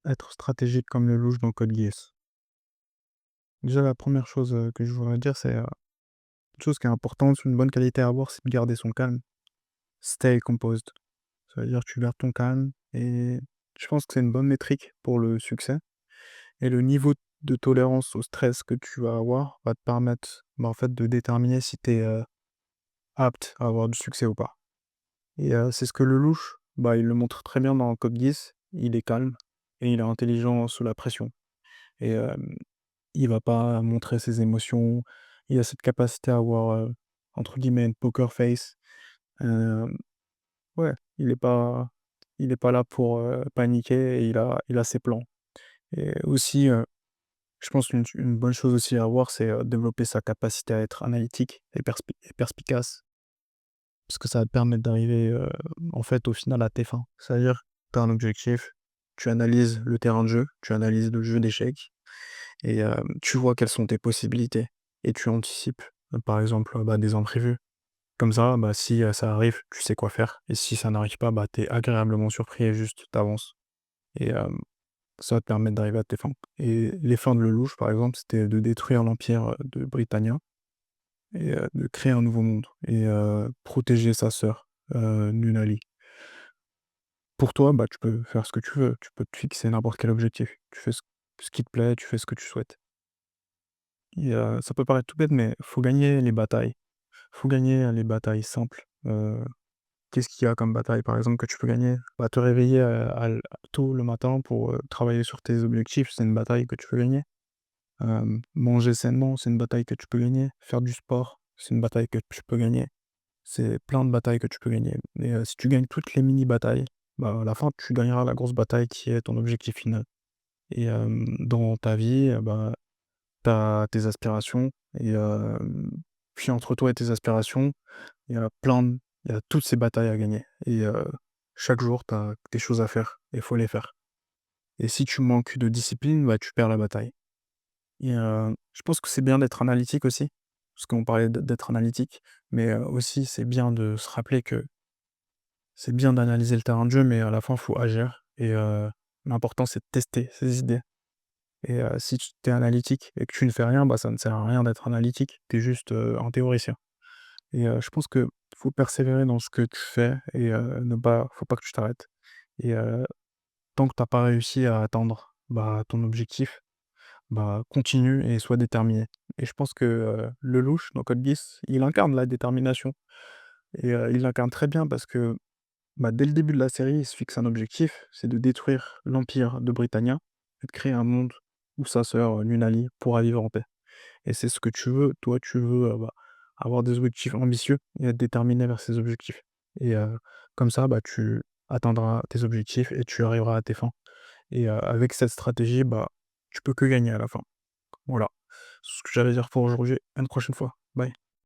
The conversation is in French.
être stratégique comme le louche dans Code Geass? Déjà, la première chose, que je voudrais dire, c'est, une chose qui est importante, une bonne qualité à avoir, c'est de garder son calme. Stay composed. Ça veut dire que tu gardes ton calme et je pense que c'est une bonne métrique pour le succès et le niveau de tolérance au stress que tu vas avoir va te permettre, bah, en fait, de déterminer si tu es, apte à avoir du succès ou pas et c'est ce que le louche, bah, il le montre très bien dans Code Geass. Il est calme et il est intelligent sous la pression et il va pas montrer ses émotions. Il a cette capacité à avoir, entre guillemets, «une poker face». Hem, ouais, il est pas là pour, paniquer et il a ses plans et aussi, je pense une bonne chose aussi à avoir, c'est, développer sa capacité à être analytique et perspicace. Parce que ça va te permettre d'arriver, en fait, au final, à tes fins. C'est-à-dire, tu as un objectif, tu analyses le terrain de jeu, tu analyses le jeu d'échecs et tu vois quelles sont tes possibilités et tu anticipes, par exemple, bah, des imprévus. Comme ça, bah, si, ça arrive, tu sais quoi faire et si ça n'arrive pas, bah, tu es agréablement surpris et juste tu avances et ça va te permettre d'arriver à tes fins et les fins de Lelouch, par exemple, c'était de détruire l'empire, de Britannia et de créer un nouveau monde et protéger sa sœur, Nunali. Pour toi, bah, tu peux faire ce que tu veux, tu peux te fixer n'importe quel objectif. Tu fais ce qui te plaît, tu fais ce que tu souhaites et ça peut paraître tout bête, mais faut gagner les batailles. Faut gagner les batailles simples. Qu'est-ce qu'il y a comme bataille, par exemple, que tu peux gagner? Bah, te réveiller, tôt le matin pour, travailler sur tes objectifs, c'est une bataille que tu peux gagner. Manger sainement, c'est une bataille que tu peux gagner. Faire du sport, c'est une bataille que tu peux gagner. C'est plein de batailles que tu peux gagner et si tu gagnes toutes les mini batailles, bah, à la fin, tu gagneras la grosse bataille qui est ton objectif final et dans ta vie, bah, tu as tes aspirations et puis entre toi et tes aspirations, il y a toutes ces batailles à gagner et chaque jour, tu as des choses à faire et il faut les faire et si tu manques de discipline, bah, tu perds la bataille et je pense que c'est bien d'être analytique aussi, parce qu'on parlait d'être analytique, mais aussi c'est bien de se rappeler que c'est bien d'analyser le terrain de jeu, mais à la fin, il faut agir et l'important, c'est de tester ses idées et si tu es analytique et que tu ne fais rien, bah, ça ne sert à rien d'être analytique. Tu es juste, un théoricien et je pense que faut persévérer dans ce que tu fais et ne pas faut pas que tu t'arrêtes et tant que tu as pas réussi à atteindre, bah, ton objectif, bah, continue et sois déterminé et je pense que, le louche dans Code Geass, il incarne la détermination et il l'incarne très bien parce que bah, dès le début de la série, il se fixe un objectif, c'est de détruire l'empire de Britannia et de créer un monde où sa sœur, Nunali pourra vivre en paix. Et c'est ce que tu veux, toi tu veux, bah, avoir des objectifs ambitieux et être déterminé vers ces objectifs. Et comme ça, bah, tu atteindras tes objectifs et tu arriveras à tes fins. Et avec cette stratégie, bah, tu peux que gagner à la fin. Voilà, c'est ce que j'avais à dire pour aujourd'hui. À une prochaine fois. Bye.